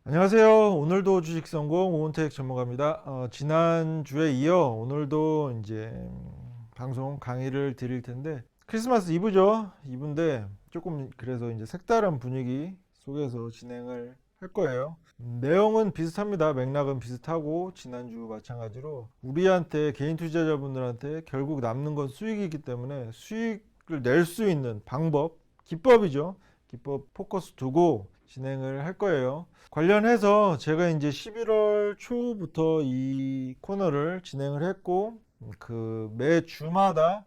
안녕하세요. 오늘도 주식 성공 오은택 전문가입니다. 지난주에 이어 오늘도 이제 방송 강의를 드릴 텐데 크리스마스 이브죠. 이브인데 조금 그래서 이제 색다른 분위기 속에서 진행을 할 거예요. 내용은 비슷합니다. 맥락은 비슷하고 지난주 마찬가지로 우리한테 개인 투자자분들한테 결국 남는 건 수익이기 때문에 수익을 낼 수 있는 방법, 기법이죠. 기법 포커스 두고 진행을 할 거예요. 관련해서 제가 이제 11월 초부터 이 코너를 진행을 했고, 그 매 주마다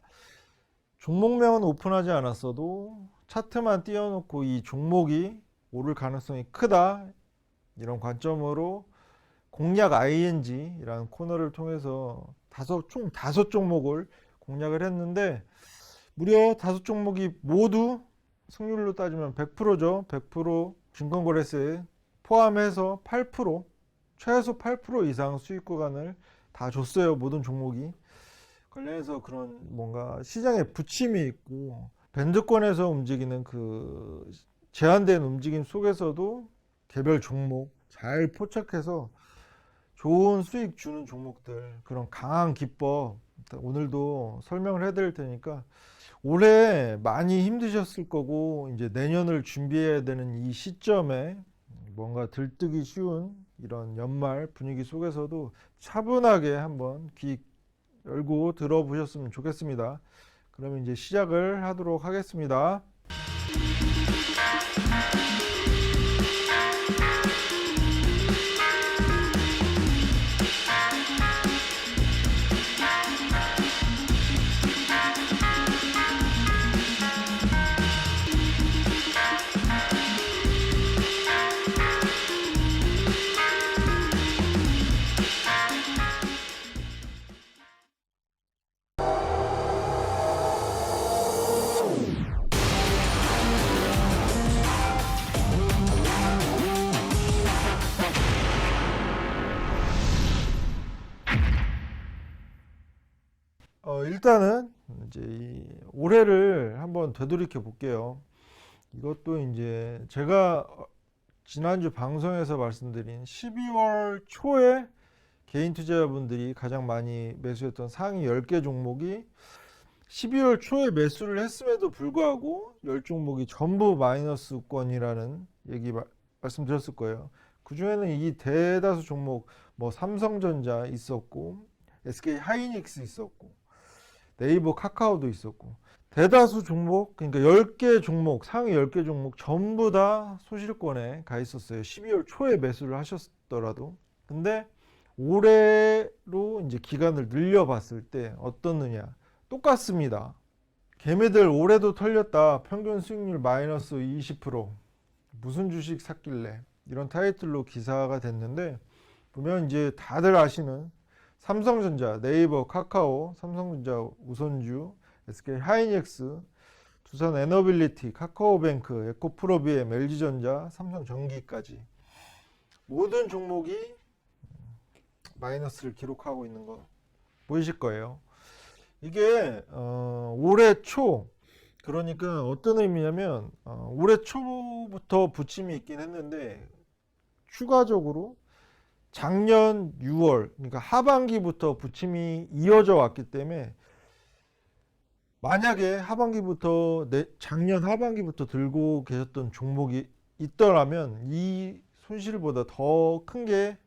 종목명은 오픈하지 않았어도 차트만 띄워놓고 이 종목이 오를 가능성이 크다, 이런 관점으로 공략 ING라는 코너를 통해서 총 다섯 종목을 공략을 했는데, 무려 다섯 종목이 모두 승률로 따지면 100%죠. 100% 증권거래세 포함해서 8%, 최소 8% 이상 수익 구간을 다 줬어요. 모든 종목이. 관련해서 그런 뭔가 시장에 부침이 있고 밴드권에서 움직이는 그 제한된 움직임 속에서도 개별 종목 잘 포착해서 좋은 수익 주는 종목들, 그런 강한 기법 오늘도 설명을 해드릴 테니까, 올해 많이 힘드셨을 거고 이제 내년을 준비해야 되는 이 시점에 뭔가 들뜨기 쉬운 이런 연말 분위기 속에서도 차분하게 한번 귀 열고 들어보셨으면 좋겠습니다. 그러면 이제 시작을 하도록 하겠습니다. 일단은 이제 이 올해를 한번 되돌이켜 볼게요. 이것도 이제 제가 지난주 방송에서 말씀드린 12월 초에 개인 투자자분들이 가장 많이 매수했던 상위 10개 종목이 12월 초에 매수를 했음에도 불구하고 10종목이 전부 마이너스권이라는 얘기 말씀드렸을 거예요. 그 중에는 이 대다수 종목, 뭐 삼성전자 있었고, SK 하이닉스 있었고, 네이버 카카오도 있었고, 대다수 종목, 그러니까 10개 종목, 상위 10개 종목 전부 다 소실권에 가 있었어요. 12월 초에 매수를 하셨더라도. 근데 올해로 이제 기간을 늘려봤을 때 어떻느냐? 똑같습니다. 개미들 올해도 털렸다. 평균 수익률 마이너스 20%. 무슨 주식 샀길래? 이런 타이틀로 기사가 됐는데, 보면 이제 다들 아시는 삼성전자, 네이버, 카카오, 삼성전자 우선주, SK 하이닉스, 두산 에너빌리티, 카카오뱅크, 에코프로비엠, LG전자, 삼성전기까지 모든 종목이 마이너스를 기록하고 있는 거 보이실 거예요. 이게 올해 초, 그러니까 어떤 의미냐면 올해 초부터 부침이 있긴 했는데 추가적으로 작년 6월, 그러니까 하반기부터 부침이 이어져 왔기 때문에, 만약에 작년 하반기부터 들고 계셨던 종목이 있더라면 이 손실보다 더 큰 게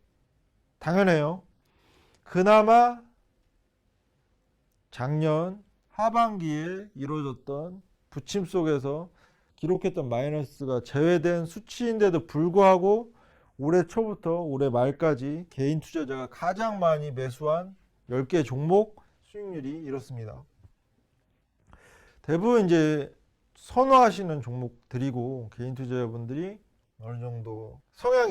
당연해요. 그나마 작년 하반기에 이루어졌던 부침 속에서 기록했던 마이너스가 제외된 수치인데도 불구하고 올해 초부터 올해 말까지 개인 투자자가 가장 많이 매수한 10개 종목 수익률이 이렇습니다. 대부분 이제 선호하시는 종목들이고, 개인 투자자분들이 어느 정도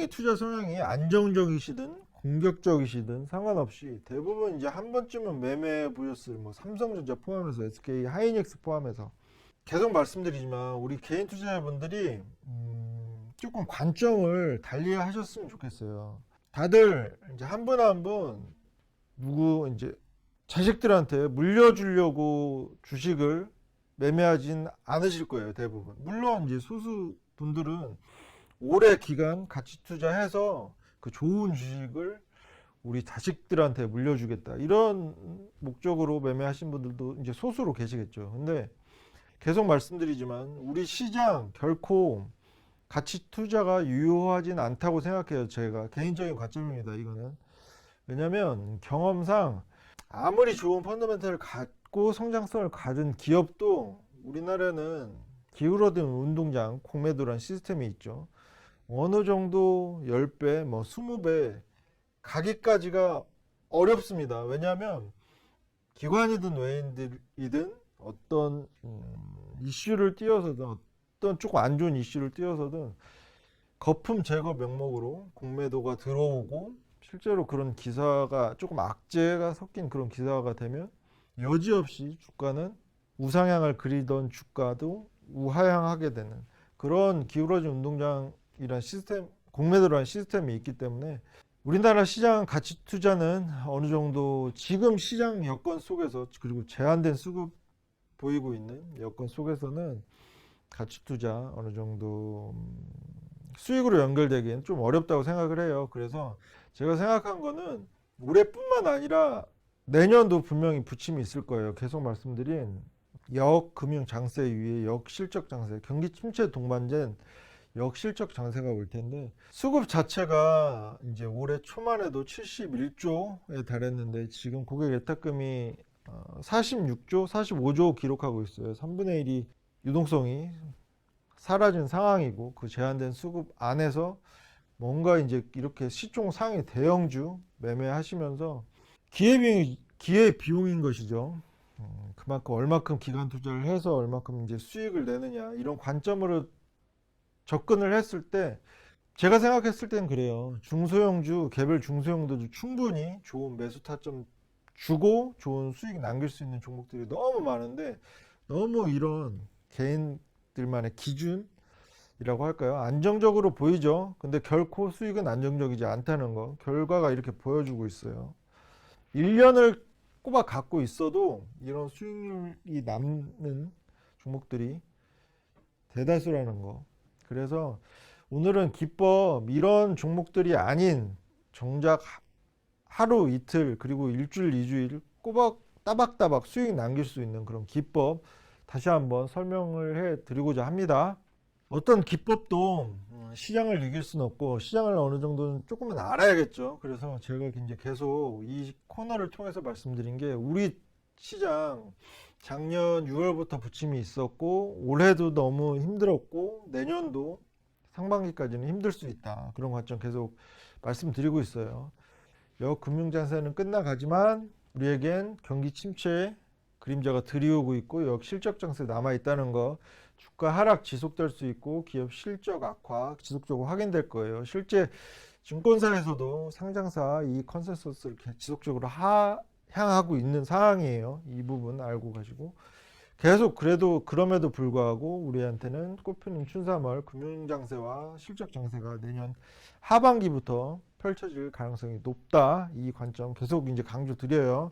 투자 성향이 안정적이시든 공격적이시든 상관없이 대부분 이제 한 번쯤은 매매해 보셨을, 뭐 삼성전자 포함해서 SK 하이닉스 포함해서. 계속 말씀드리지만 우리 개인 투자자분들이 조금 관점을 달리 하셨으면 좋겠어요. 다들 이제 한 분 한 분 누구 이제 자식들한테 물려주려고 주식을 매매하진 않으실 거예요. 대부분. 물론 이제 소수 분들은 오래 기간 가치 투자해서 그 좋은 주식을 우리 자식들한테 물려주겠다, 이런 목적으로 매매하신 분들도 이제 소수로 계시겠죠. 근데 계속 말씀드리지만 우리 시장 결코 가치 투자가 유효하진 않다고 생각해요. 제가 개인적인 관점입니다, 이거는. 왜냐면 경험상 아무리 좋은 펀더멘털을 갖고 성장성을 가진 기업도 우리나라는 기울어든 운동장 공매도란 시스템이 있죠. 어느 정도 10배, 뭐 20배 가기까지가 어렵습니다. 왜냐하면 기관이든 외인들이든 어떤 이슈를 띄워서든, 어떤 조금 안 좋은 이슈를 띄워서든 거품 제거 명목으로 공매도가 들어오고, 실제로 그런 기사가 조금 악재가 섞인 그런 기사가 되면 여지없이 주가는 우상향을 그리던 주가도 우하향하게 되는 그런 기울어진 운동장이란 시스템, 공매도라는 시스템이 있기 때문에 우리나라 시장 가치 투자는 어느 정도 지금 시장 여건 속에서, 그리고 제한된 수급 보이고 있는 여건 속에서는 가치 투자 어느 정도 수익으로 연결되기엔 좀 어렵다고 생각을 해요. 그래서 제가 생각한 거는 올해뿐만 아니라 내년도 분명히 부침이 있을 거예요. 계속 말씀드린 역금융 장세 위에 역실적 장세, 경기 침체 동반된 역실적 장세가 올 텐데, 수급 자체가 이제 올해 초만 해도 71조에 달했는데 지금 고객 예탁금이 46조, 45조 기록하고 있어요. 3분의 1이 유동성이 사라진 상황이고, 그 제한된 수급 안에서 뭔가 이제 이렇게 시총 상위 대형주 매매하시면서 기회비용인 것이죠. 그만큼 얼마큼 기간 투자를 해서 얼마큼 이제 수익을 내느냐, 이런 관점으로 접근을 했을 때, 제가 생각했을 때는 그래요. 중소형주, 개별 중소형도 충분히 좋은 매수 타점 주고 좋은 수익 남길 수 있는 종목들이 너무 많은데, 너무 이런 개인들만의 기준이라고 할까요? 안정적으로 보이죠. 근데 결코 수익은 안정적이지 않다는 거, 결과가 이렇게 보여주고 있어요. 1년을 꼬박 갖고 있어도 이런 수익률이 남는 종목들이 대다수라는 거. 그래서 오늘은 기법, 이런 종목들이 아닌 정작 하루 이틀 그리고 일주일 이주일 꼬박 따박따박 수익 남길 수 있는 그런 기법 다시 한번 설명을 해 드리고자 합니다. 어떤 기법도 시장을 이길 수는 없고 시장을 어느 정도는 조금은 알아야겠죠. 그래서 제가 이제 계속 이 코너를 통해서 말씀드린 게, 우리 시장 작년 6월부터 부침이 있었고 올해도 너무 힘들었고 내년도 상반기까지는 힘들 수 있다, 그런 관점 계속 말씀드리고 있어요. 역금융장세는 끝나가지만 우리에겐 경기 침체의 그림자가 드리우고 있고 역실적 장세 남아있다는 거, 주가 하락 지속될 수 있고 기업 실적 악화 지속적으로 확인될 거예요. 실제 증권사에서도 상장사 이 컨센서스를 지속적으로 향하고 있는 상황이에요. 이 부분 알고 가시고 계속, 그래도 그럼에도 불구하고 우리한테는 꽃피는 춘삼월 금융장세와 실적장세가 내년 하반기부터 펼쳐질 가능성이 높다, 이 관점 계속 이제 강조 드려요.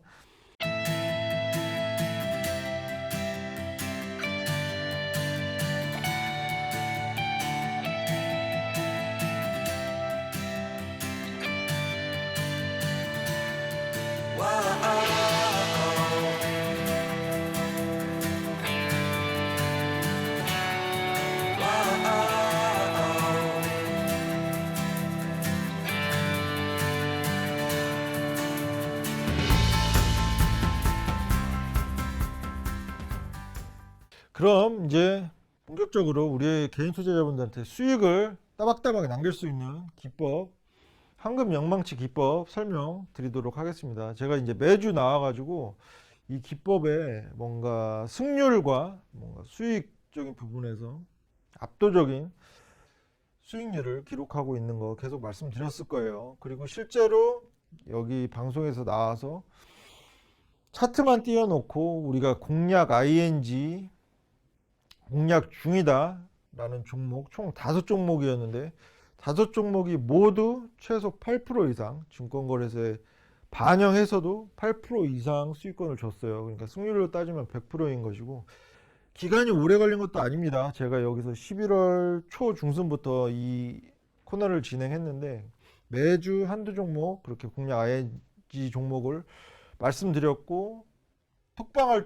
그럼 이제 본격적으로 우리 개인 투자자분들한테 수익을 따박따박 남길 수 있는 기법, 황금 영망치 기법 설명 드리도록 하겠습니다. 제가 이제 매주 나와가지고 이 기법의 뭔가 승률과 뭔가 수익적인 부분에서 압도적인 수익률을 기록하고 있는 거 계속 말씀드렸을 거예요. 그리고 실제로 여기 방송에서 나와서 차트만 띄워놓고 우리가 공략 ING 공략 중이다 라는 종목 총 5종목이었는데 5종목이 모두 최소 8% 이상 증권거래소에 반영해서도 8% 이상 수익권을 줬어요. 그러니까 승률로 따지면 100%인 것이고, 기간이 오래 걸린 것도 아닙니다. 제가 여기서 11월 초 중순부터 이 코너를 진행했는데 매주 한두 종목 그렇게 공략 ING 종목을 말씀드렸고 톡방을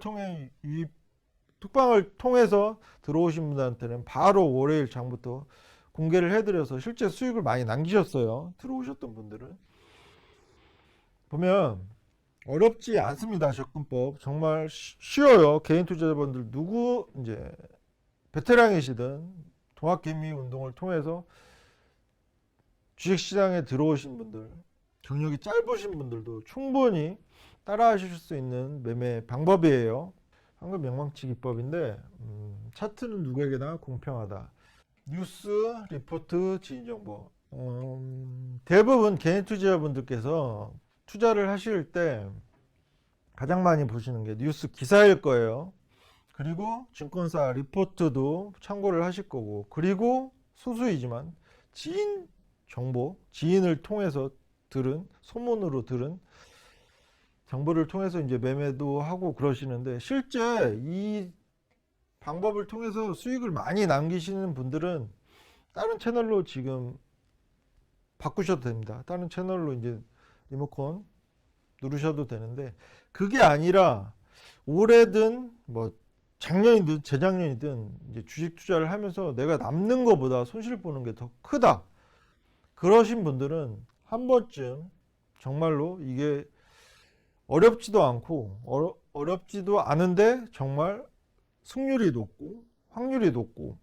통해서 들어오신 분들한테는 바로 월요일 장부터 공개를 해드려서 실제 수익을 많이 남기셨어요. 들어오셨던 분들은 보면 어렵지 않습니다. 접근법 정말 쉬워요. 개인 투자자분들 누구 이제 베테랑이시든 동학개미 운동을 통해서 주식시장에 들어오신 분들, 경력이 짧으신 분들도 충분히 따라 하실 수 있는 매매 방법이에요. 황금 명망치 기법인데 차트는 누구에게나 공평하다. 뉴스, 리포트, 지인정보. 대부분 개인 투자자분들께서 투자를 하실 때 가장 많이 보시는 게 뉴스 기사일 거예요. 그리고 증권사 리포트도 참고를 하실 거고, 그리고 소수이지만 지인 정보, 지인을 통해서 들은, 소문으로 들은 정보를 통해서 이제 매매도 하고 그러시는데, 실제 이 방법을 통해서 수익을 많이 남기시는 분들은 다른 채널로 지금 바꾸셔도 됩니다. 다른 채널로 이제 리모컨 누르셔도 되는데, 그게 아니라 올해든 뭐 작년이든 재작년이든 이제 주식 투자를 하면서 내가 남는 것보다 손실 보는 게 더 크다. 그러신 분들은 한 번쯤 정말로 이게 어렵지도 않고 어렵지도 않은데 정말 승률이 높고 확률이 높고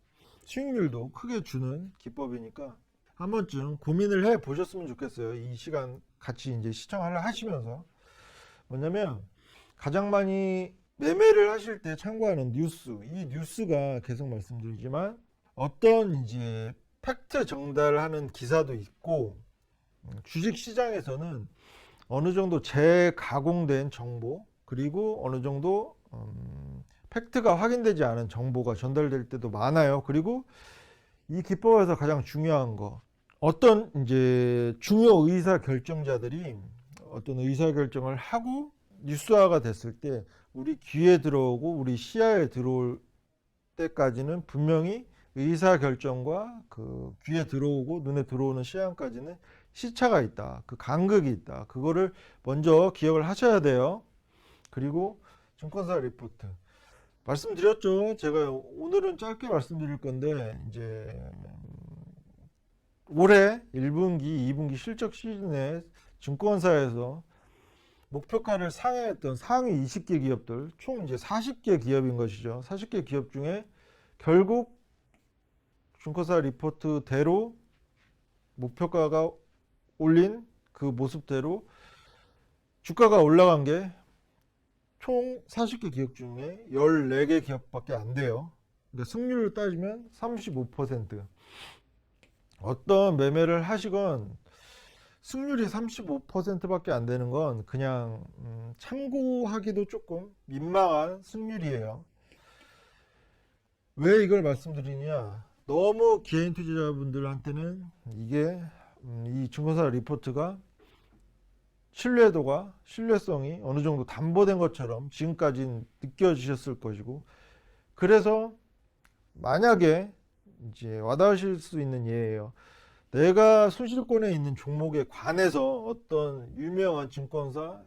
수익률도 크게 주는 기법이니까 한 번쯤 고민을 해 보셨으면 좋겠어요. 이 시간 같이 이제 시청을 하시면서 뭐냐면 가장 많이 매매를 하실 때 참고하는 뉴스, 이 뉴스가 계속 말씀드리지만 어떤 이제 팩트 정달하는 기사도 있고 주식 시장에서는 어느 정도 재가공된 정보 그리고 어느 정도 팩트가 확인되지 않은 정보가 전달될 때도 많아요. 그리고 이 기법에서 가장 중요한 거, 어떤 이제 중요 의사 결정자들이 어떤 의사 결정을 하고 뉴스화가 됐을 때 우리 귀에 들어오고 우리 시야에 들어올 때까지는 분명히 의사 결정과 그 귀에 들어오고 눈에 들어오는 시간까지는 시차가 있다. 그 간극이 있다. 그거를 먼저 기억을 하셔야 돼요. 그리고 증권사 리포트 말씀드렸죠. 제가 오늘은 짧게 말씀드릴 건데 이제 올해 1분기, 2분기 실적 시즌에 증권사에서 목표가를 상회했던 상위 20개 기업들 총 이제 40개 기업인 것이죠. 40개 기업 중에 결국 증권사 리포트대로 목표가가 올린 그 모습대로 주가가 올라간 게 총 40개 기업 중에 14개 기업밖에 안 돼요. 그러니까 승률을 따지면 35%. 어떤 매매를 하시건 승률이 35%밖에 안 되는 건 그냥 참고하기도 조금 민망한 승률이에요. 왜 이걸 말씀드리냐? 너무 개인 투자자분들한테는 이게 이 증권사 리포트가 신뢰성이 어느 정도 담보된 것처럼 지금까지 느껴지셨을 것이고, 그래서 만약에 이제 와닿으실 수 있는 예예요. 내가 순실권에 있는 종목에 관해서 어떤 유명한 증권사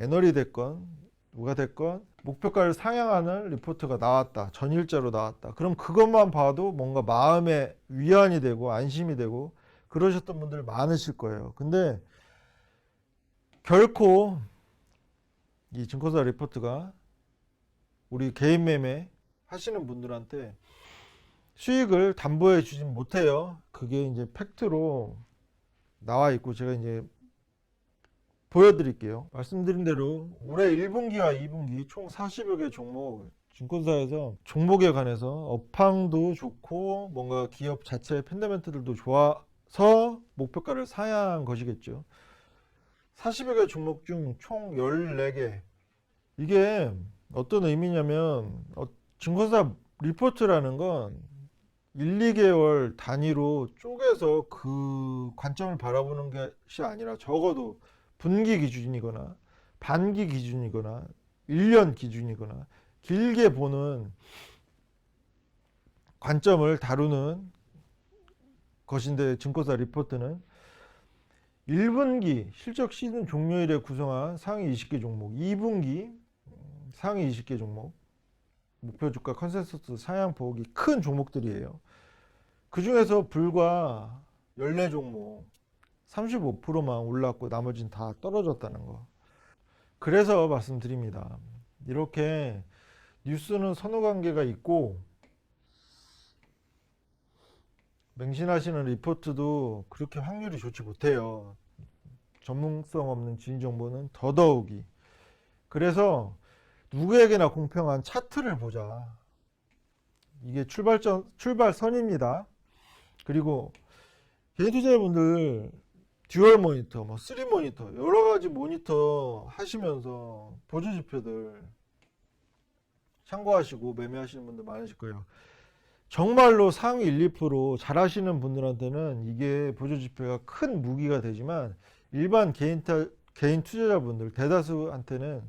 애널이 됐건 누가 됐건 목표가를 상향하는 리포트가 나왔다. 전일자로 나왔다. 그럼 그것만 봐도 뭔가 마음에 위안이 되고 안심이 되고 그러셨던 분들 많으실 거예요. 근데 결코 이 증권사 리포트가 우리 개인 매매 하시는 분들한테 수익을 담보해 주진 못해요. 그게 이제 팩트로 나와 있고 제가 이제 보여드릴게요. 말씀드린 대로 올해 1분기와 2분기 총 40여 개 종목 증권사에서 종목에 관해서 업황도 좋고 뭔가 기업 자체의 펀더멘트들도 좋아서 목표가를 상향한 것이겠죠. 40여 개 종목 중 총 14개. 이게 어떤 의미냐면 증권사 리포트라는 건 1, 2개월 단위로 쪼개서 그 관점을 바라보는 것이 아니라 적어도 분기 기준이거나 반기 기준이거나 1년 기준이거나 길게 보는 관점을 다루는 것인데, 증권사 리포트는 1분기 실적 시즌 종료일에 구성한 상위 20개 종목, 2분기 상위 20개 종목, 목표 주가 컨센서스 상향폭이 큰 종목들이에요. 그 중에서 불과 14종목 35%만 올랐고 나머지는 다 떨어졌다는 거. 그래서 말씀드립니다. 이렇게 뉴스는 선후관계가 있고 맹신하시는 리포트도 그렇게 확률이 좋지 못해요. 전문성 없는 진위 정보는 더더욱이. 그래서 누구에게나 공평한 차트를 보자. 이게 출발선입니다. 그리고 개인 투자자분들 듀얼 모니터, 뭐 3 모니터, 여러 가지 모니터 하시면서 보조 지표들 참고하시고 매매하시는 분들 많으실 거예요. 정말로 상위 1, 2% 잘하시는 분들한테는 이게 보조 지표가 큰 무기가 되지만 일반 개인 투자자분들 대다수한테는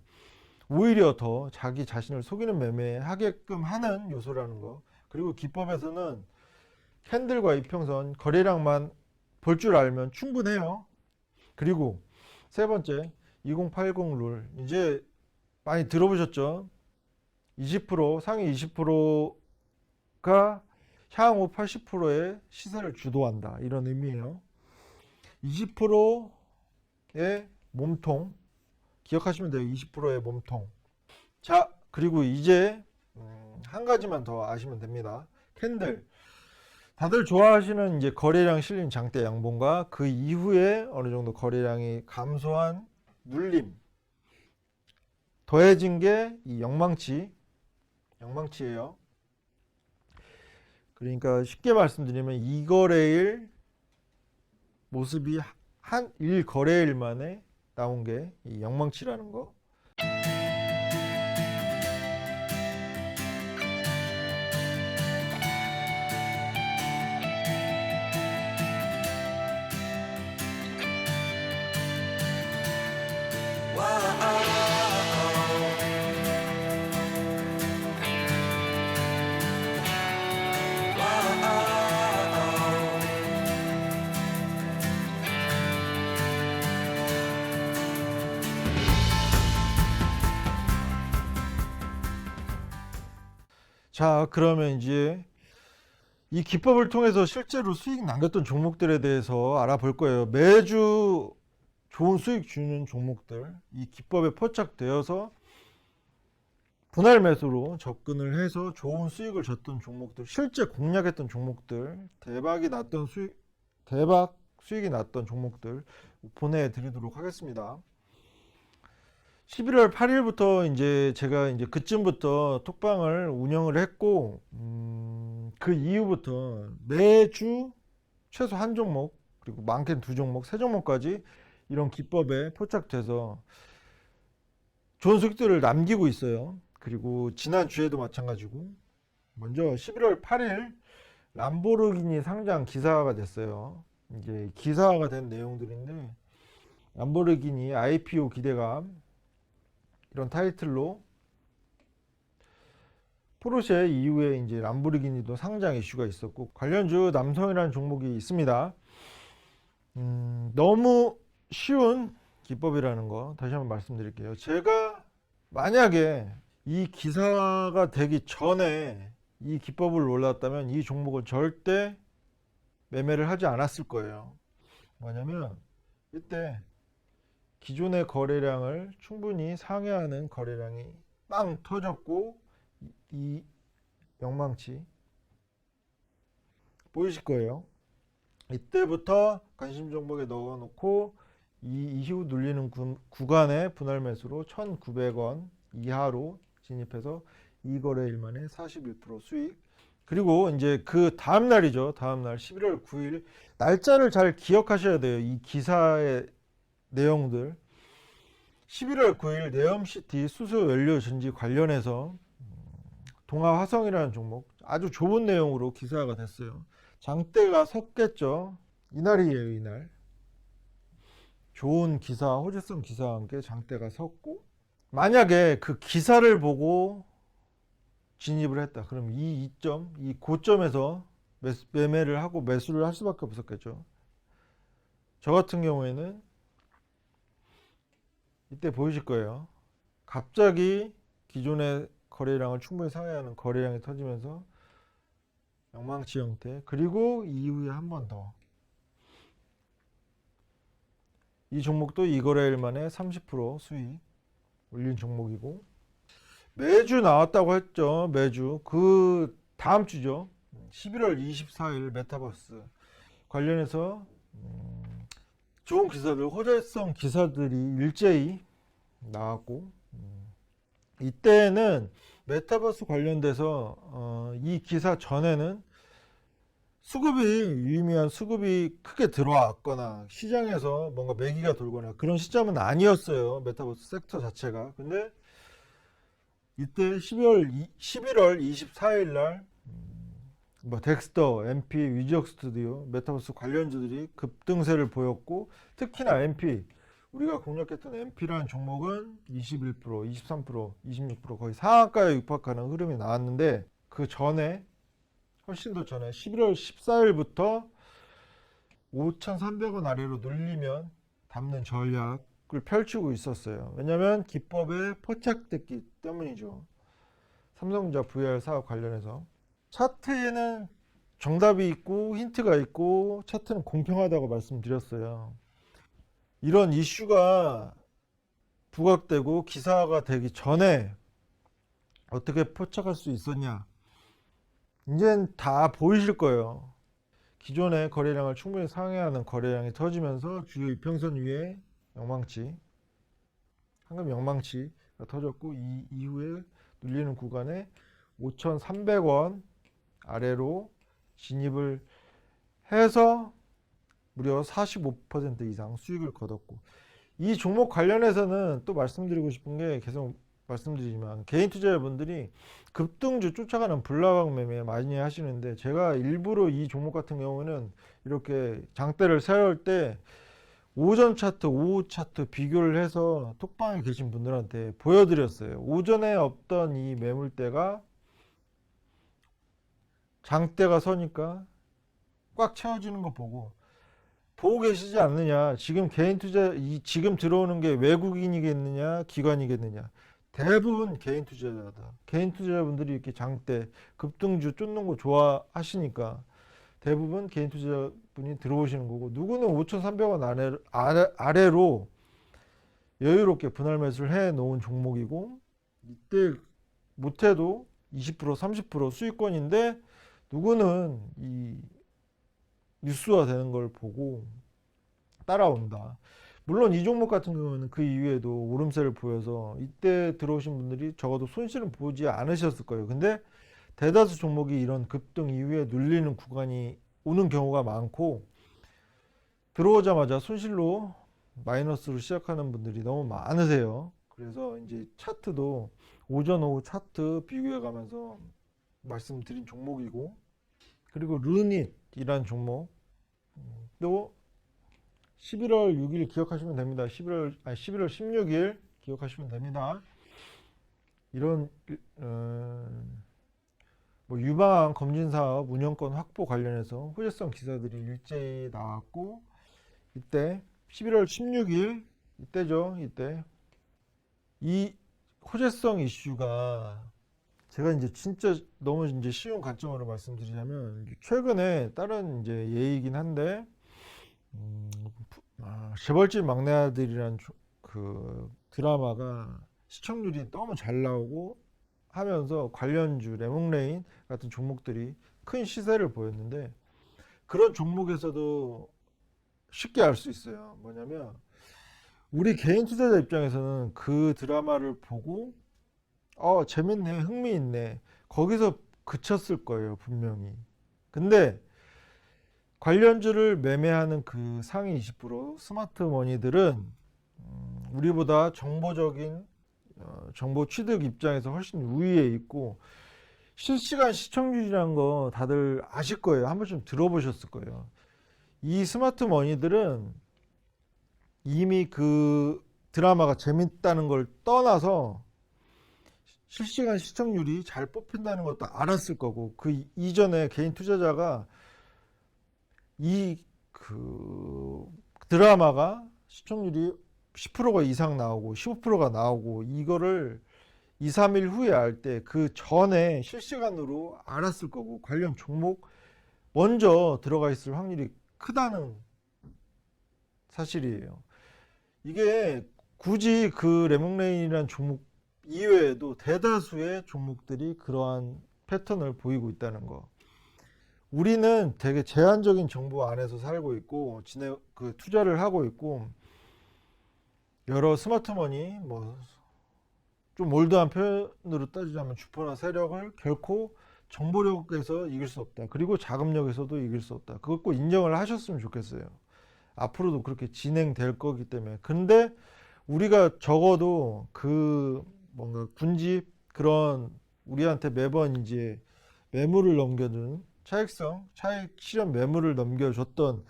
오히려 더 자기 자신을 속이는 매매하게끔 하는 요소라는 거. 그리고 기법에서는 캔들과 이평선 거래량만 볼 줄 알면 충분해요. 그리고 세 번째 2080 룰, 이제 많이 들어보셨죠? 20% 상위 20%가 향후 80%의 시세를 주도한다, 이런 의미예요. 20%의 몸통 기억하시면 돼요. 20%의 몸통. 자, 그리고 이제 한 가지만 더 아시면 됩니다. 캔들. 다들 좋아하시는 이제 거래량 실린 장대 양봉과 그 이후에 어느 정도 거래량이 감소한 눌림, 더해진 게 이 영망치예요. 그러니까 쉽게 말씀드리면 이 거래일 모습이 한 1거래일 만에 나온 게 이 영망치라는 거. 자, 그러면 이제 이 기법을 통해서 실제로 수익 남겼던 종목들에 대해서 알아볼 거예요. 매주 좋은 수익 주는 종목들, 이 기법에 포착되어서 분할 매수로 접근을 해서 좋은 수익을 줬던 종목들, 실제 공략했던 종목들, 대박 수익이 났던 종목들 보내드리도록 하겠습니다. 11월 8일부터 이제 제가 이제 그쯤부터 톡방을 운영을 했고, 그 이후부터 매주 최소 한 종목, 그리고 많게는 두 종목, 세 종목까지 이런 기법에 포착돼서 좋은 수익들을 남기고 있어요. 그리고 지난주에도 마찬가지고, 먼저 11월 8일 람보르기니 상장 기사화가 됐어요. 이제 기사화가 된 내용들인데, 람보르기니 IPO 기대감, 이런 타이틀로 포르쉐 이후에 이제 람보르기니도 상장 이슈가 있었고, 관련주 남성이라는 종목이 있습니다. 너무 쉬운 기법이라는 거 다시 한번 말씀드릴게요. 제가 만약에 이 기사가 되기 전에 이 기법을 몰랐다면 이 종목은 절대 매매를 하지 않았을 거예요. 뭐냐면 이때 기존의 거래량을 충분히 상회하는 거래량이 빵 터졌고, 이 영망치 보이실 거예요. 이때부터 관심 종목에 넣어 놓고 이 이후 눌리는 구간에 분할 매수로 1,900원 이하로 진입해서 이 거래일 만에 41% 수익. 그리고 이제 그 다음 날이죠. 다음 날 11월 9일 날짜를 잘 기억하셔야 돼요. 이 기사의 내용들. 11월 9일 네옴시티 수소 연료 전지 관련해서 동아화성이라는 종목 아주 좋은 내용으로 기사가 됐어요. 장대가 섰겠죠. 이날이에요, 이날. 좋은 기사, 호재성 기사와 함께 장대가 섰고, 만약에 그 기사를 보고 진입을 했다. 그럼 이 이점, 이 고점에서 매매를 하고 매수를 할 수밖에 없었겠죠. 저 같은 경우에는 이때 보이실 거예요. 갑자기 기존의 거래량을 충분히 상회하는 거래량이 터지면서 영망치 형태, 그리고 이후에 한 번 더. 이 종목도 이 거래일 만에 30% 수익 올린 종목이고, 매주 나왔다고 했죠. 매주. 그 다음 주죠. 11월 24일 메타버스 관련해서 좋은 기사들, 호재성 기사들이 일제히 나왔고, 이때는 메타버스 관련돼서 이 기사 전에는 수급이, 유의미한 수급이 크게 들어왔거나 시장에서 뭔가 매기가 돌거나 그런 시점은 아니었어요. 메타버스 섹터 자체가. 근데 이때 11월 24일 날 덱스터, MP, 위지역 스튜디오, 메타버스 관련주들이 급등세를 보였고, 특히나 MP, 우리가 공략했던 MP라는 종목은 21%, 23%, 26% 거의 상한가에 육박하는 흐름이 나왔는데, 그 전에, 훨씬 더 전에 11월 14일부터 5,300원 아래로 눌리면 담는 전략을 펼치고 있었어요. 왜냐하면 기법에 포착됐기 때문이죠. 삼성전자 VR 사업 관련해서. 차트에는 정답이 있고 힌트가 있고 차트는 공평하다고 말씀드렸어요. 이런 이슈가 부각되고 기사가 되기 전에 어떻게 포착할 수 있었냐, 이젠 다 보이실 거예요. 기존의 거래량을 충분히 상회하는 거래량이 터지면서 주요 이평선 위에 영망치, 황금 영망치가 터졌고, 이 이후에 눌리는 구간에 5,300원 아래로 진입을 해서 무려 45% 이상 수익을 거뒀고, 이 종목 관련해서는 또 말씀드리고 싶은 게, 계속 말씀드리지만 개인 투자자분들이 급등주 쫓아가는 불나방 매매 많이 하시는데, 제가 일부러 이 종목 같은 경우는 이렇게 장대를 세울 때 오전 차트, 오후 차트 비교를 해서 톡방에 계신 분들한테 보여드렸어요. 오전에 없던 이 매물대가 장대가 서니까 꽉 채워지는 거 보고 계시지 않느냐. 지금 개인 투자, 지금 들어오는 게 외국인이겠느냐, 기관이겠느냐. 대부분 개인 투자자다. 개인 투자자분들이 이렇게 장대, 급등주 쫓는 거 좋아하시니까 대부분 개인 투자자분이 들어오시는 거고, 누구는 5,300원 아래로 여유롭게 분할 매수를 해 놓은 종목이고, 이때 못해도 20%, 30% 수익권인데, 누구는 이 뉴스화 되는 걸 보고 따라온다. 물론 이 종목 같은 경우는 그 이후에도 오름세를 보여서 이때 들어오신 분들이 적어도 손실은 보지 않으셨을 거예요. 근데 대다수 종목이 이런 급등 이후에 눌리는 구간이 오는 경우가 많고, 들어오자마자 손실로 마이너스로 시작하는 분들이 너무 많으세요. 그래서 이제 차트도 오전 오후 차트 비교해 가면서 말씀드린 종목이고, 그리고 루닛이란 종목도 11월 6일 기억하시면 됩니다. 11월 16일 기억하시면 됩니다. 이런 뭐 유방 검진 사업 운영권 확보 관련해서 호재성 기사들이 일제히 나왔고, 이때 11월 16일 이때죠. 이때 이 호재성 이슈가, 제가 이제 진짜 너무 이제 쉬운 관점으로 말씀드리자면, 최근에 다른 이제 예이긴 한데, 재벌집 막내 아들이란 그 드라마가 시청률이 너무 잘 나오고 하면서 관련주 레몬레인 같은 종목들이 큰 시세를 보였는데, 그런 종목에서도 쉽게 알 수 있어요. 뭐냐면, 우리 개인 투자자 입장에서는 그 드라마를 보고 재밌네, 흥미있네, 거기서 그쳤을 거예요, 분명히. 근데 관련주를 매매하는 그 상위 20% 스마트 머니들은 우리보다 정보적인 정보 취득 입장에서 훨씬 우위에 있고, 실시간 시청률이라는 거 다들 아실 거예요. 한 번쯤 들어보셨을 거예요. 이 스마트 머니들은 이미 그 드라마가 재밌다는 걸 떠나서 실시간 시청률이 잘 뽑힌다는 것도 알았을 거고, 그 이전에 개인 투자자가 이 그 드라마가 시청률이 10%가 이상 나오고 15%가 나오고 이거를 2, 3일 후에 알 때 그 전에 실시간으로 알았을 거고, 관련 종목 먼저 들어가 있을 확률이 크다는 사실이에요. 이게 굳이 그 레몬레인이라는 종목 이외에도 대다수의 종목들이 그러한 패턴을 보이고 있다는 거. 우리는 되게 제한적인 정보 안에서 살고 있고, 투자를 하고 있고, 여러 스마트머니, 좀 올드한 표현으로 따지자면 주포나 세력을 결코 정보력에서 이길 수 없다. 그리고 자금력에서도 이길 수 없다. 그것 꼭 인정을 하셨으면 좋겠어요. 앞으로도 그렇게 진행될 거기 때문에. 근데 우리가 적어도 그 뭔가 군집 그런 우리한테 매번 이제 매물을 넘겨준 차익 실현 매물을 넘겨줬던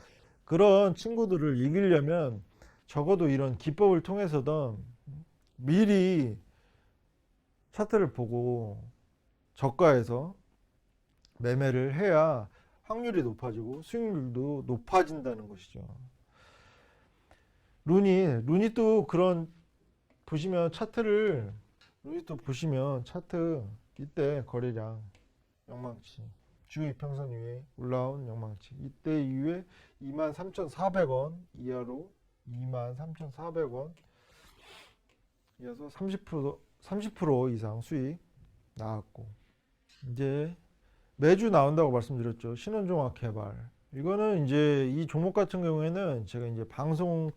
그런 친구들을 이기려면 적어도 이런 기법을 통해서든 미리 차트를 보고 저가에서 매매를 해야 확률이 높아지고 수익률도 높아진다는 것이죠. 루니 또 그런 보시면 루니 또 보시면 차트 이때 거래량 영망치 주 이평선 위에 올라온 영망치 이때 이후에 23,400원 이하로 23,400원 이어서 30% 이상 수익 나왔고, 이제 매주 나온다고 말씀드렸죠. 신원종합 개발. 이거는 이제 이 종목 같은 경우에는 제가 이제 방송을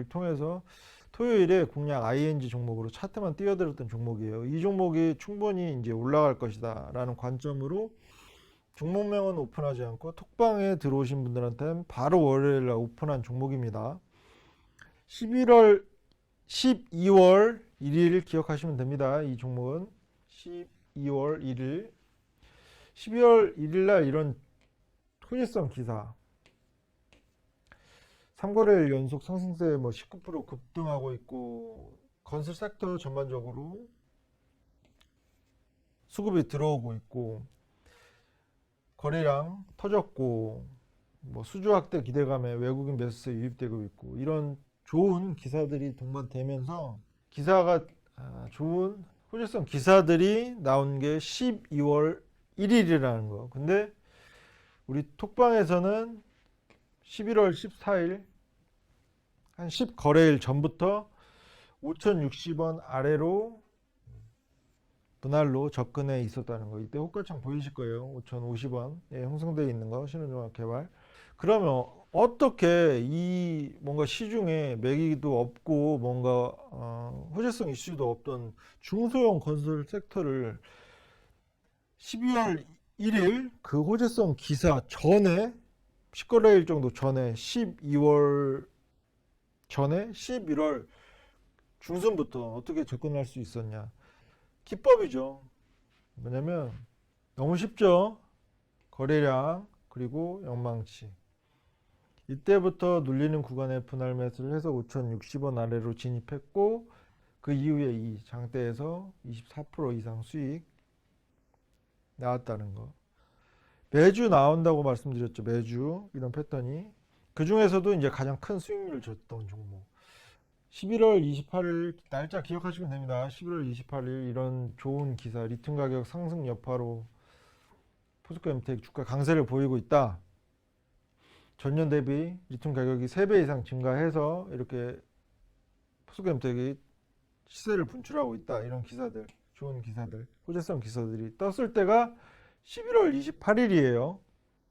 통해서 토요일에 공략 ING 종목으로 차트만 띄워드렸던 종목이에요. 이 종목이 충분히 이제 올라갈 것이다 라는 관점으로 종목명은 오픈하지 않고 톡방에 들어오신 분들한테는 바로 월요일날 오픈한 종목입니다. 12월 1일 기억하시면 됩니다. 이 종목은 12월 1일 12월 1일 날 이런 토지성 기사 3거래일 연속 상승세 19% 급등하고 있고, 건설 섹터 전반적으로 수급이 들어오고 있고, 거래량 터졌고, 수주 확대 기대감에 외국인 매수세 유입되고 있고, 이런 좋은 기사들이 동반되면서 기사가 좋은 호재성 기사들이 나온 게 12월 1일이라는 거. 근데 우리 톡방에서는 11월 14일 한 10거래일 전부터 5,060원 아래로 분할로 접근해 있었다는 거. 이때 호가창 보이실 거예요. 5,050원에 형성되어 있는 거, 신흥종합 개발. 그러면 어떻게 이 뭔가 시중에 매기도 없고 뭔가 호재성 이슈도 없던 중소형 건설 섹터를 12월 1일 그 호재성 기사 전에 10거래일 정도 전에 12월 전에 11월 중순부터 어떻게 접근할 수 있었냐. 기법이죠. 뭐냐면 너무 쉽죠. 거래량 그리고 영망치. 이때부터 눌리는 구간에 분할 매수를 해서 5,060원 아래로 진입했고, 그 이후에 이 장대에서 24% 이상 수익 나왔다는 거. 매주 나온다고 말씀드렸죠. 매주 이런 패턴이. 그 중에서도 이제 가장 큰 수익률을 줬던 종목. 11월 28일 날짜 기억하시면 됩니다. 11월 28일 이런 좋은 기사, 리튬 가격 상승 여파로 포스코 엠텍 주가 강세를 보이고 있다. 전년 대비 리튬 가격이 3배 이상 증가해서 이렇게 포스코 엠텍이 시세를 분출하고 있다. 이런 기사들, 좋은 기사들, 호재성 기사들이 떴을 때가 11월 28일이에요.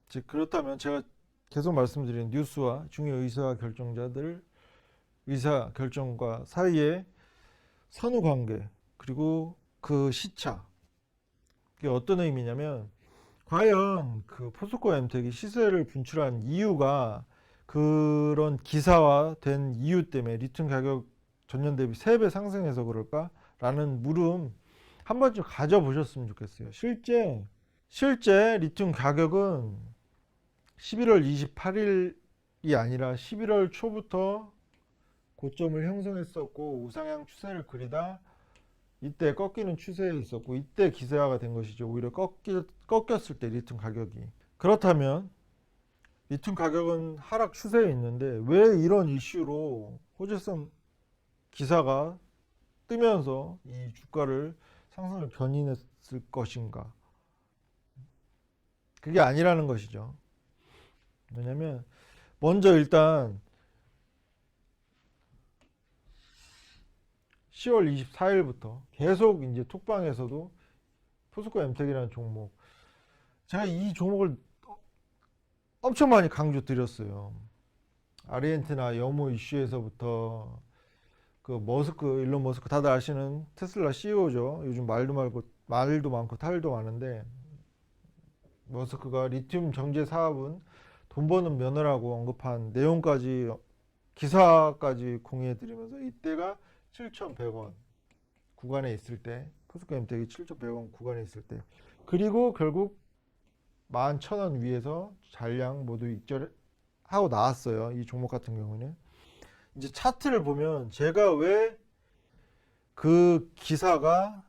즉 그렇다면 제가 계속 말씀드린 뉴스와 중요 의사 결정자들 의사 결정과 사이의 선후 관계, 그리고 그 시차. 이게 어떤 의미냐면, 과연 그 포스코 엠텍이 시세를 분출한 이유가 그런 기사화된 이유 때문에 리튬 가격 전년 대비 3배 상승해서 그럴까? 라는 물음 한 번쯤 가져보셨으면 좋겠어요. 실제 리튬 가격은 11월 28일이 아니라 11월 초부터 고점을 형성했었고 우상향 추세를 그리다 이때 꺾이는 추세에 있었고 이때 기세화가 된 것이죠. 오히려 꺾였을 때 리튬 가격이. 그렇다면 리튬 가격은 하락 추세에 있는데 왜 이런 이슈로 호재성 기사가 뜨면서 이 주가를 상승을 견인했을 것인가? 그게 아니라는 것이죠. 왜냐면 먼저 일단 10월 24일부터 계속 이제 톡방에서도 포스코 엠텍이라는 종목, 제가 이 종목을 엄청 많이 강조 드렸어요. 아르헨티나 염호 이슈에서부터 그 머스크, 일론 머스크 다들 아시는 테슬라 CEO죠. 요즘 말도 많고 탈도 많은데, 머스크가 리튬 정제 사업은 돈 버는 면허라고 언급한 내용까지 기사까지 공유해드리면서 이때가 7,100원 구간에 있을 때, 포스코 엠텍이 7,100원 구간에 있을 때, 그리고 결국 11,000원 위에서 잔량 모두 익절하고 나왔어요. 이 종목 같은 경우는 이제 차트를 보면 제가 왜 그 기사가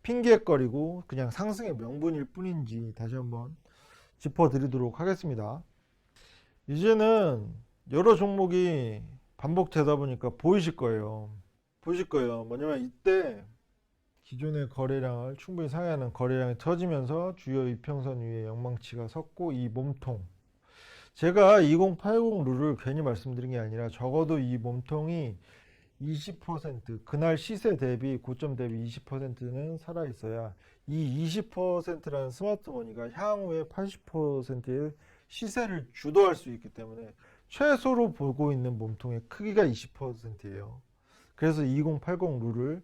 핑계거리고 그냥 상승의 명분일 뿐인지 다시 한번 짚어드리도록 하겠습니다. 이제는 여러 종목이 반복되다 보니까 보이실 거예요. 뭐냐면 이때 기존의 거래량을 충분히 상회하는 거래량이 터지면서 주요 이평선 위에 영망치가 섰고, 이 몸통, 제가 2080 룰을 괜히 말씀드린 게 아니라 적어도 이 몸통이 20% 그날 시세 대비 고점 대비 20%는 살아있어야 이 20%라는 스마트머니가 향후에 80%의 시세를 주도할 수 있기 때문에 최소로 보고 있는 몸통의 크기가 20%예요. 그래서 2080 룰을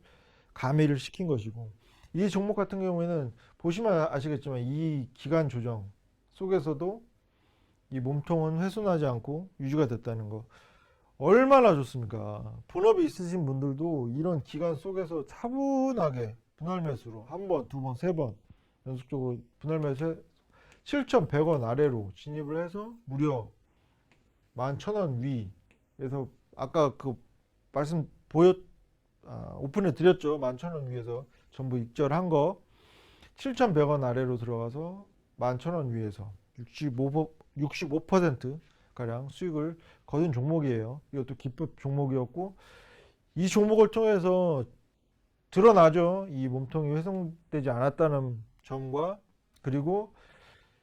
가미를 시킨 것이고, 이 종목 같은 경우에는 보시면 아시겠지만 이 기간 조정 속에서도 이 몸통은 훼손하지 않고 유지가 됐다는 거 얼마나 좋습니까? 본업이 있으신 분들도 이런 기간 속에서 차분하게 분할 매수로 한 번, 두 번, 세 번 연속적으로 분할 매수 7,100원 아래로 진입을 해서 무려 11,000원 위에서, 아까 그 말씀 오픈해 드렸죠. 11,000원 위에서 전부 익절한 거 7,100원 아래로 들어가서 11,000원 위에서 65% 가량 수익을 거둔 종목이에요. 이것도 기법 종목이었고, 이 종목을 통해서 드러나죠. 이 몸통이 훼손되지 않았다는 점과, 그리고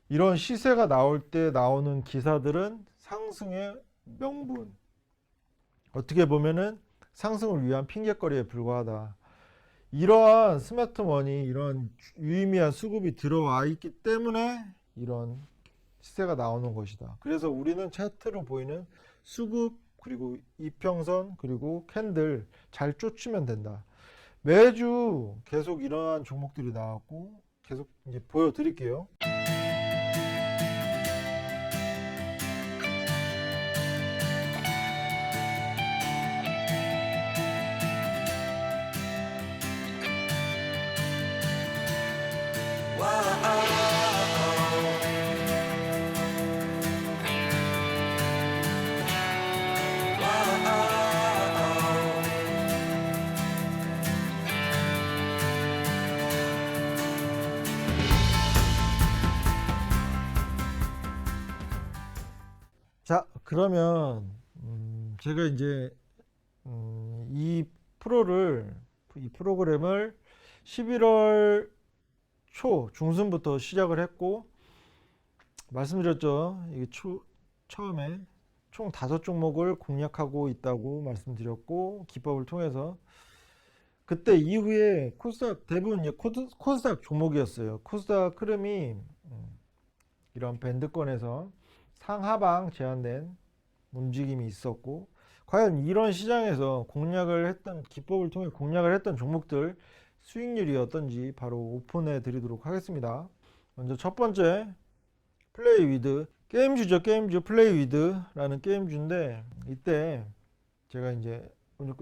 이런 시세가 나올 때 나오는 기사들은 상승의 명분, 어떻게 보면은 상승을 위한 핑계거리에 불과하다. 이러한 스마트머니, 이런 유의미한 수급이 들어와 있기 때문에 이런 시세가 나오는 것이다. 그래서 우리는 차트로 보이는 수급, 그리고 이평선, 그리고 캔들 잘 쫓으면 된다. 매주 계속 이러한 종목들이 나왔고 계속 이제 보여드릴게요. 자, 그러면 제가 이제 이 프로그램을 11월 초 중순부터 시작을 했고, 말씀드렸죠. 이게 처음에 총 5종목을 공략하고 있다고 말씀드렸고, 기법을 통해서 그때 이후에 코스닥 대부분 이제 코스닥 종목이었어요. 코스닥 흐름이 이런 밴드권에서 상하방 제한된 움직임이 있었고, 과연 이런 시장에서 기법을 통해 공략을 했던 종목들 수익률이 어떤지 바로 오픈해 드리도록 하겠습니다. 먼저 첫 번째, 플레이 위드, 게임주죠. 게임주 플레이 위드라는 게임주인데, 이때 제가 이제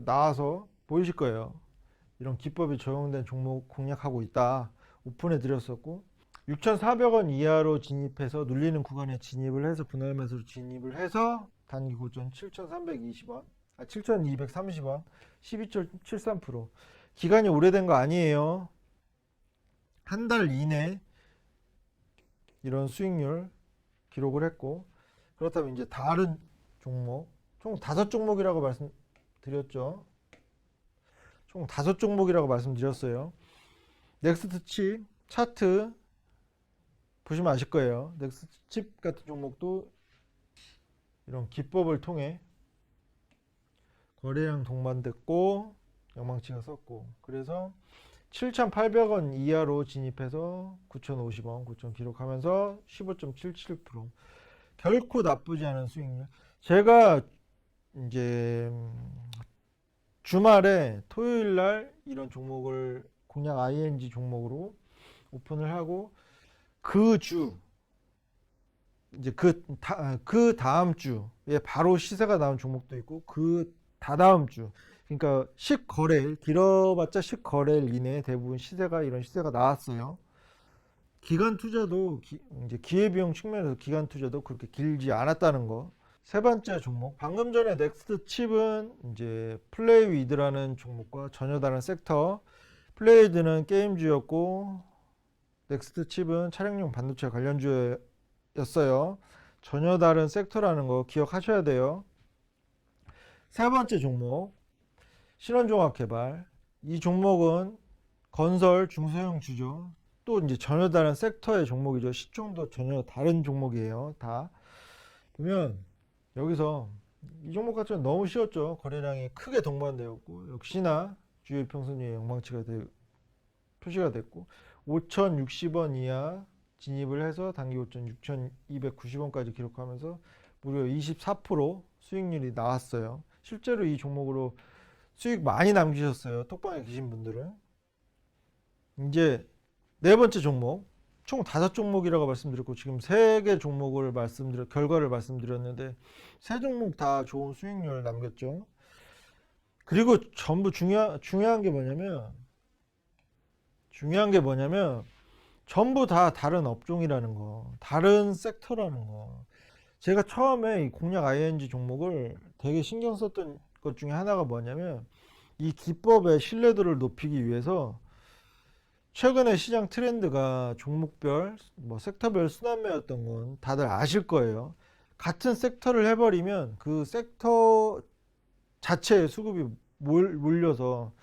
나와서 보이실 거예요. 이런 기법이 적용된 종목 공략하고 있다 오픈해 드렸었고, 6,400원 이하로 진입해서 눌리는 구간에 진입을 해서 분할 매수로 진입을 해서 단기 고점 7,320원, 7,230원, 12.73%. 기간이 오래된 거 아니에요. 한 달 이내 이런 수익률 기록을 했고, 그렇다면 이제 다른 종목, 총 5종목이라고 말씀드렸죠. 총 5종목이라고 말씀드렸어요. 넥스트 칩 차트 보시면 아실 거예요. 넥스트 칩 같은 종목도 이런 기법을 통해 거래량 동반됐고 영망치가 썼고, 그래서 7,800원 이하로 진입해서 9,050원, 9천 기록하면서 15.77%. 결코 나쁘지 않은 수익률. 제가 이제 주말에 토요일 날 이런 종목을 공략 ING 종목으로 오픈을 하고, 그 주 이제 그 다음 주에 바로 시세가 나온 종목도 있고, 그 다다음 주, 그러니까 10거래일, 길어봤자 10거래일 이내에 대부분 시세가, 이런 시세가 나왔어요. 기간 투자도 이제 기회비용 측면에서 기간 투자도 그렇게 길지 않았다는 거. 세 번째 종목, 방금 전에 넥스트 칩은 이제 플레이위드라는 종목과 전혀 다른 섹터. 플레이위드는 게임주였고 넥스트 칩은 차량용 반도체 관련주였어요. 전혀 다른 섹터라는 거 기억하셔야 돼요. 세 번째 종목, 신원종합개발. 이 종목은 건설 중소형 주죠. 또 이제 전혀 다른 섹터의 종목이죠. 시총도 전혀 다른 종목이에요. 다 보면 여기서 이 종목 같은 경우는 너무 쉬웠죠. 거래량이 크게 동반되었고, 역시나 주요 평선위의 영망치가 표시가 됐고, 5,060원 이하 진입을 해서 단기 고점 6,290원까지 기록하면서 무려 24% 수익률이 나왔어요. 실제로 이 종목으로 수익 많이 남기셨어요. 톡방에 계신 분들은. 이제 네 번째 종목, 총 5종목이라고 말씀드렸고, 지금 3개 종목을 결과를 말씀드렸는데, 3종목 다 좋은 수익률 남겼죠. 그리고 전부 중요한 게 뭐냐면 전부 다 다른 업종이라는 거, 다른 섹터라는 거. 제가 처음에 이 공략 ING 종목을 되게 신경 썼던 것 중에 하나가 뭐냐면, 이 기법의 신뢰도를 높이기 위해서 최근에 시장 트렌드가 종목별, 섹터별 순환매였던 건 다들 아실 거예요. 같은 섹터를 해버리면 그 섹터 자체의 수급이 몰려서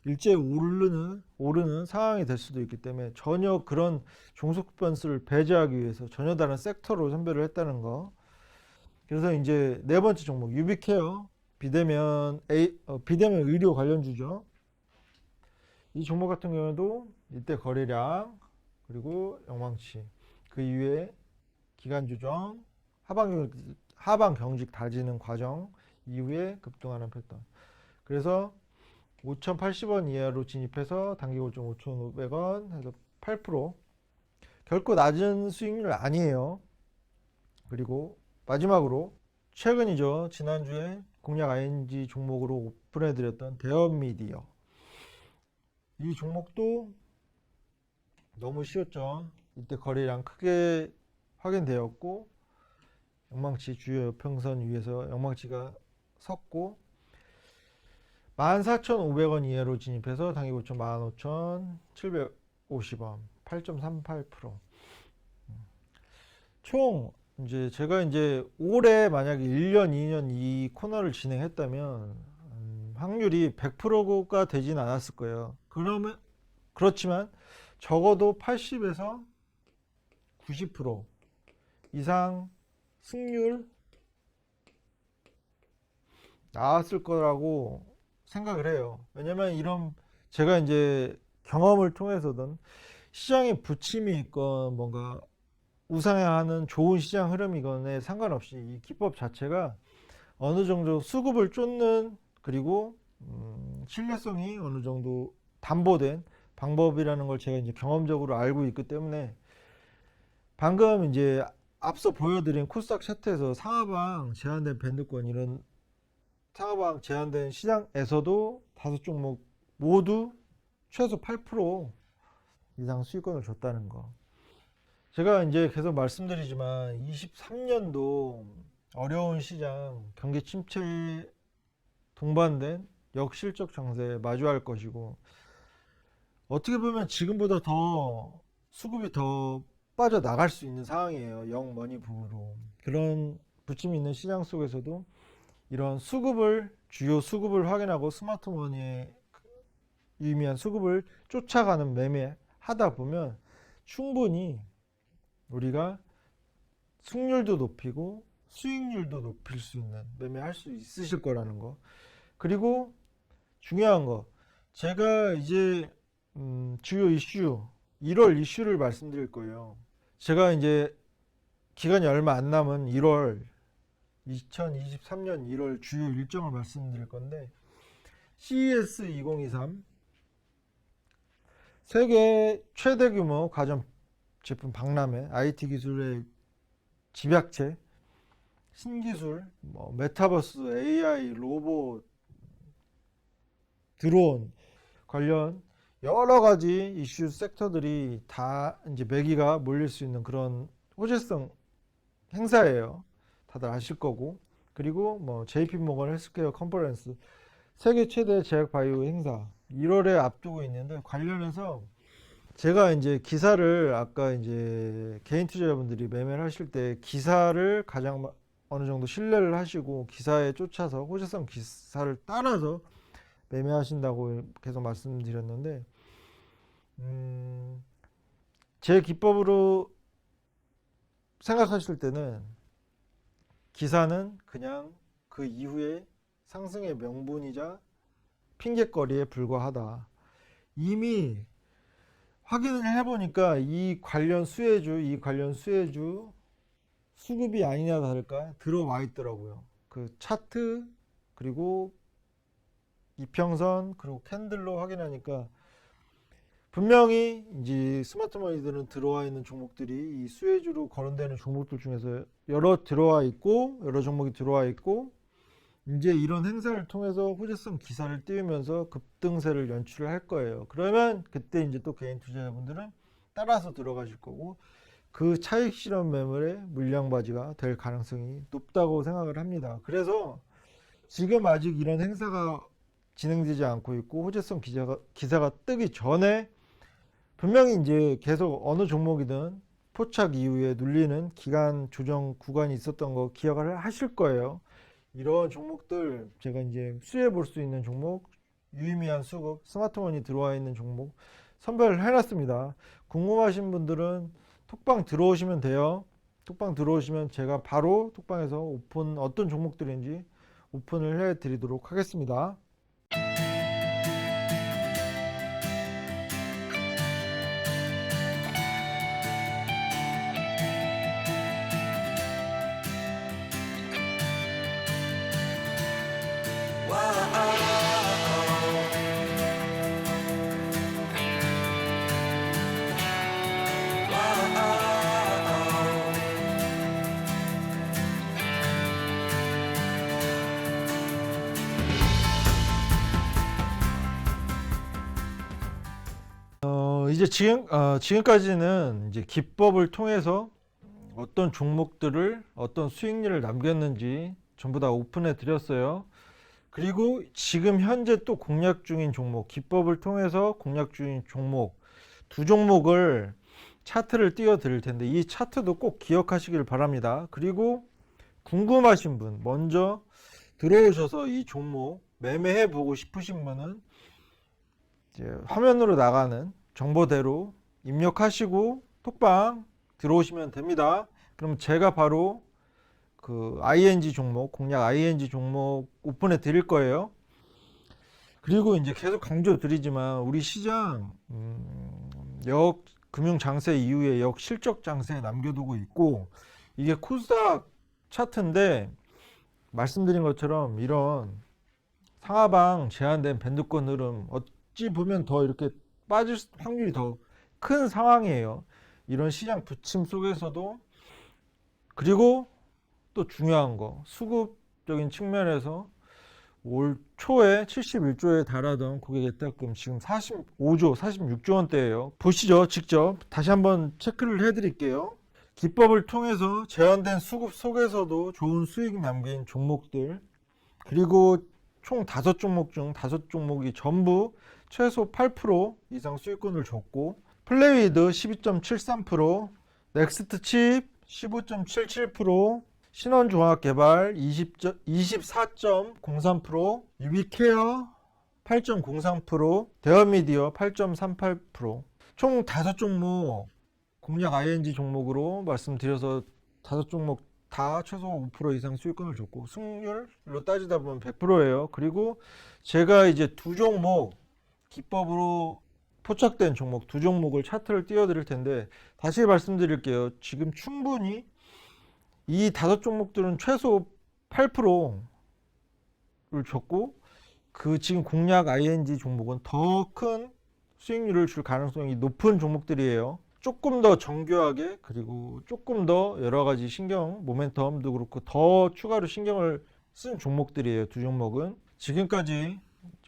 일제히 오르는 상황이 될 수도 있기 때문에, 전혀 그런 종속 변수를 배제하기 위해서 전혀 다른 섹터로 선별을 했다는 거. 그래서 이제 네 번째 종목, 유비케어, 비대면 의료 관련주죠. 이 종목 같은 경우에도 이때 거래량, 그리고 영망치, 그 이후에 기간 조정, 하방 경직 다지는 과정 이후에 급등하는 패턴. 그래서 5,080원 이하로 진입해서 단기 고점 5,500원 해서 8%. 결코 낮은 수익률 아니에요. 그리고 마지막으로 최근이죠. 지난주에 공략 ING 종목으로 오픈해드렸던 대원미디어. 이 종목도 너무 쉬웠죠. 이때 거래량 크게 확인되었고, 영망치 주요 평선 위에서 영망치가 섰고, 14,500원 이하로 진입해서 단기 고점 15,750원, 8.38%. 총 이제 제가 이제 올해 만약에 1년, 2년 이 코너를 진행했다면 확률이 100%가 되진 않았을 거예요. 그렇지만 적어도 80에서 90% 이상 승률 나왔을 거라고 생각을 해요. 왜냐면 이런, 제가 이제 경험을 통해서든 시장에 부침이 있건 뭔가 우상향하는 좋은 시장 흐름이건에 상관없이 이 기법 자체가 어느 정도 수급을 쫓는, 그리고 신뢰성이 어느 정도 담보된 방법이라는 걸 제가 이제 경험적으로 알고 있기 때문에, 방금 이제 앞서 보여드린 코스닥 차트에서 상하방 제한된 밴드권, 이런 상하방 제한된 시장에서도 5종목 모두 최소 8% 이상 수익권을 줬다는 거. 제가 이제 계속 말씀드리지만 23년도 어려운 시장, 경기 침체에 동반된 역실적 장세에 마주할 것이고, 어떻게 보면 지금보다 더 수급이 더 빠져나갈 수 있는 상황이에요. 영머니 부으로. 그런 부침이 있는 시장 속에서도 이런 수급을, 주요 수급을 확인하고 스마트머니의 유의미한 수급을 쫓아가는 매매 하다 보면 충분히 우리가 승률도 높이고 수익률도 높일 수 있는 매매할 수 있으실 거라는 거. 그리고 중요한 거, 제가 이제 주요 이슈 1월 이슈를 말씀드릴 거예요. 제가 이제 기간이 얼마 안 남은 2023년 1월 주요 일정을 말씀드릴 건데, CES 2023 세계 최대 규모 가전 제품 박람회, IT 기술의 집약체, 신기술, 메타버스, AI, 로봇, 드론 관련 여러 가지 이슈 섹터들이 다 이제 매기가 몰릴 수 있는 그런 호재성 행사예요. 다들 아실 거고. 그리고 JP 모건 헬스케어 컨퍼런스, 세계 최대 제약 바이오 행사 1월에 앞두고 있는데, 관련해서 제가 이제 기사를, 아까 이제 개인 투자자분들이 매매를 하실 때 기사를 가장 어느 정도 신뢰를 하시고 기사에 쫓아서 호재성 기사를 따라서 매매하신다고 계속 말씀드렸는데, 제 기법으로 생각하실 때는 기사는 그냥 그 이후에 상승의 명분이자 핑계거리에 불과하다. 이미 확인을 해보니까 이 관련 수혜주 수급이 아니냐 다를까 들어와 있더라고요. 그 차트, 그리고 이평선, 그리고 캔들로 확인하니까 분명히 이제 스마트머니들은 들어와 있는 종목들이 이 수혜주로 거론되는 종목들 중에서 여러 종목이 들어와 있고, 이제 이런 행사를 통해서 호재성 기사를 띄우면서 급등세를 연출을 할 거예요. 그러면 그때 이제 또 개인 투자자분들은 따라서 들어가실 거고, 그 차익 실현 매물의 물량바지가 될 가능성이 높다고 생각을 합니다. 그래서 지금 아직 이런 행사가 진행되지 않고 있고 호재성 기사가 뜨기 전에 분명히 이제 계속 어느 종목이든 포착 이후에 눌리는 기간 조정 구간이 있었던 거 기억을 하실 거예요. 이런 종목들, 제가 이제 수혜 볼 수 있는 종목, 유의미한 수급, 스마트머니 들어와 있는 종목 선별을 해놨습니다. 궁금하신 분들은 톡방 들어오시면 돼요. 톡방 들어오시면 제가 바로 톡방에서 어떤 종목들인지 오픈을 해 드리도록 하겠습니다. 이제 지금까지는 이제 기법을 통해서 어떤 종목들을 어떤 수익률을 남겼는지 전부 다 오픈해 드렸어요. 그리고 지금 현재 또 공략 중인 종목, 기법을 통해서 공략 중인 종목 두 종목을 차트를 띄워 드릴 텐데, 이 차트도 꼭 기억하시길 바랍니다. 그리고 궁금하신 분, 먼저 들어오셔서 이 종목 매매해 보고 싶으신 분은 이제 화면으로 나가는 정보대로 입력하시고 톡방 들어오시면 됩니다. 그럼 제가 바로 그 ING 종목, 공략 ING 종목 오픈해 드릴 거예요. 그리고 이제 계속 강조 드리지만 우리 시장 금융 장세 이후에 실적 장세에 남겨두고 있고, 이게 코스닥 차트인데 말씀드린 것처럼 이런 상하방 제한된 밴드권 흐름, 어찌 보면 더 이렇게 빠질 확률이 더 큰 상황이에요. 이런 시장 부침 속에서도. 그리고 또 중요한 거, 수급적인 측면에서 올 초에 71조에 달하던 고객 예탁금 지금 45조, 46조 원대예요. 보시죠. 직접 다시 한번 체크를 해드릴게요. 기법을 통해서 제한된 수급 속에서도 좋은 수익 남긴 종목들, 그리고 총 5종목 중 5종목이 전부 최소 8% 이상 수익권을 줬고, 플레이드 12.73%, 넥스트 칩 15.77%, 신원종합개발 24.03%, 유비케어 8.03%, 대어미디어 8.38%. 총 5종목 공략 ING 종목으로 말씀드려서 5종목 다 최소 5% 이상 수익권을 줬고, 승률로 따지다 보면 100%예요. 그리고 제가 이제 2종목 기법으로 포착된 종목 2종목을 차트를 띄워드릴 텐데, 다시 말씀드릴게요. 지금 충분히 이 5종목들은 최소 8%를 줬고, 그 지금 공략 ING 종목은 더 큰 수익률을 줄 가능성이 높은 종목들이에요. 조금 더 정교하게, 그리고 조금 더 여러 가지 신경, 모멘텀도 그렇고 더 추가로 신경을 쓴 종목들이에요. 2종목은 지금까지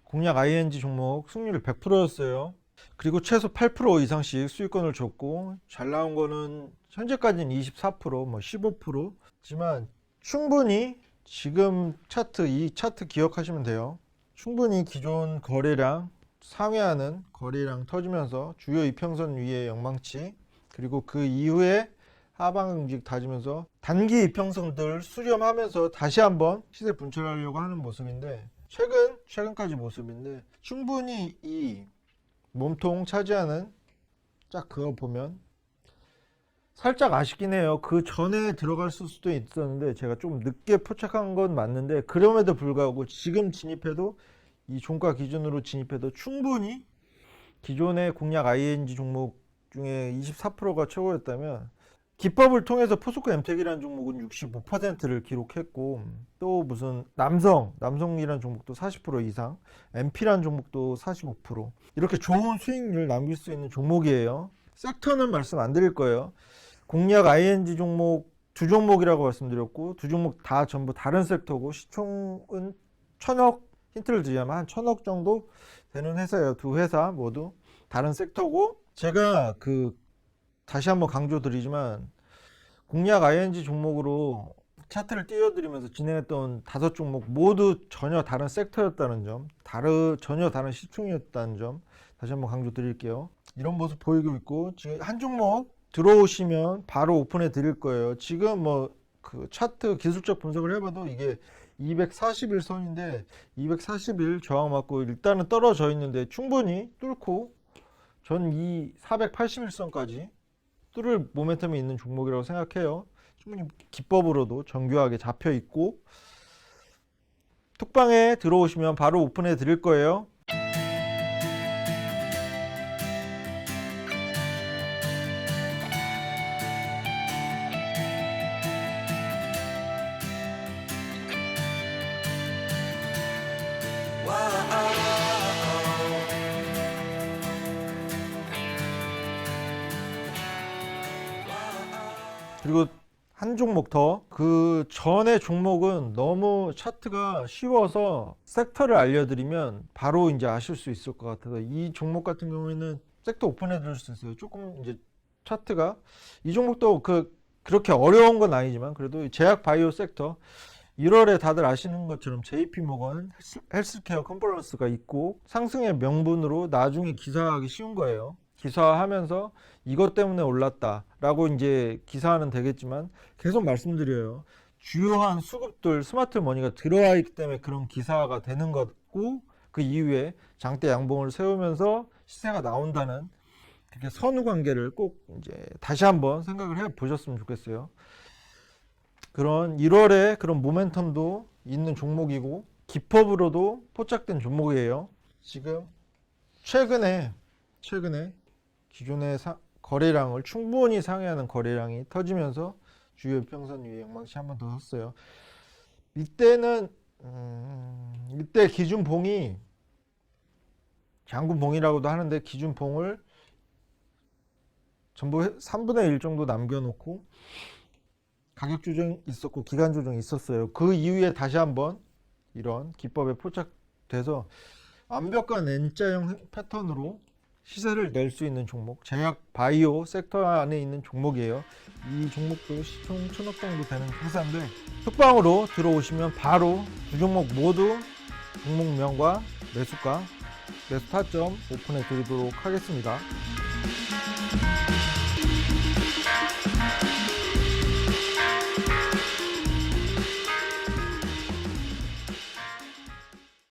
공략 ING 종목 승률이 100%였어요. 그리고 최소 8% 이상씩 수익권을 줬고, 잘 나온 거는 현재까지는 24%, 뭐 15%지만 충분히 지금 차트, 이 차트 기억하시면 돼요. 충분히 기존 거래량 상회하는 거래량 터지면서 주요 이평선 위에 영망치, 그리고 그 이후에 하방 응직 다지면서 단기 이평선들 수렴하면서 다시 한번 시세 분출하려고 하는 모습인데, 최근까지 모습인데, 충분히 이 몸통 차지하는 쫙 그거 보면 살짝 아쉽긴 해요. 그 전에 들어갔을 수도 있었는데 제가 좀 늦게 포착한 건 맞는데, 그럼에도 불구하고 지금 진입해도, 이 종가 기준으로 진입해도 충분히 기존의 공략 ING 종목 중에 24%가 최고였다면, 기법을 통해서 포스코 엠텍이라는 종목은 65%를 기록했고, 또 무슨 남성이라는 종목도 40% 이상, MP라는 종목도 45%, 이렇게 좋은 수익률 남길 수 있는 종목이에요. 섹터는 말씀 안 드릴 거예요. 공략 ING 종목 2종목이라고 말씀드렸고, 2종목 다 전부 다른 섹터고, 시총은 1000억, 힌트를 드리자면 한 1000억 정도 되는 회사예요. 2회사 모두 다른 섹터고, 제가 다시 한번 강조드리지만 공략 ING 종목으로 차트를 띄워드리면서 진행했던 5종목 모두 전혀 다른 섹터였다는 점, 전혀 다른 시총이었다는 점 다시 한번 강조드릴게요. 이런 모습 보이고 있고, 지금 한 종목 들어오시면 바로 오픈해 드릴 거예요. 지금 그 차트 기술적 분석을 해봐도 이게 241 선인데 241 저항 맞고 일단은 떨어져 있는데 충분히 뚫고 전 이 481선까지 뚫을 모멘텀이 있는 종목이라고 생각해요. 충분히 기법으로도 정교하게 잡혀 있고, 톡방에 들어오시면 바로 오픈해 드릴 거예요. 그리고 한 종목 더, 그 전에 종목은 너무 차트가 쉬워서 섹터를 알려드리면 바로 이제 아실 수 있을 것 같아서, 이 종목 같은 경우에는 섹터 오픈해 드릴 수 있어요. 조금 이제 차트가, 이 종목도 그렇게 어려운 건 아니지만 그래도 제약 바이오 섹터 1월에 다들 아시는 것처럼 JP모건 헬스케어 컨퍼런스가 있고, 상승의 명분으로 나중에 기사하기 쉬운 거예요. 기사하면서 이것 때문에 올랐다 라고 이제 기사화는 되겠지만, 계속 말씀드려요. 주요한 수급들 스마트 머니가 들어와 있기 때문에 그런 기사화가 되는 거고, 그 이후에 장대 양봉을 세우면서 시세가 나온다는, 그렇게 선후 관계를 꼭 이제 다시 한번 생각을 해 보셨으면 좋겠어요. 그런 1월에 그런 모멘텀도 있는 종목이고, 기법으로도 포착된 종목이에요. 지금 최근에 기존의 거래량을 충분히 상회하는 거래량이 터지면서 주요 평선 위에 영망치 한 번 더 섰어요. 이때 기준봉이 장군봉이라고도 하는데, 기준봉을 전부 3분의 1 정도 남겨놓고 가격 조정이 있었고 기간 조정이 있었어요. 그 이후에 다시 한번 이런 기법에 포착돼서 완벽한 N자형 패턴으로 시세를 낼 수 있는 종목, 제약 바이오 섹터 안에 있는 종목이에요. 이 종목도 시총 1000억 정도 되는 회사인데, 톡방으로 들어오시면 바로 두 종목 모두 종목명과 매수가, 매수 타점 오픈해 드리도록 하겠습니다.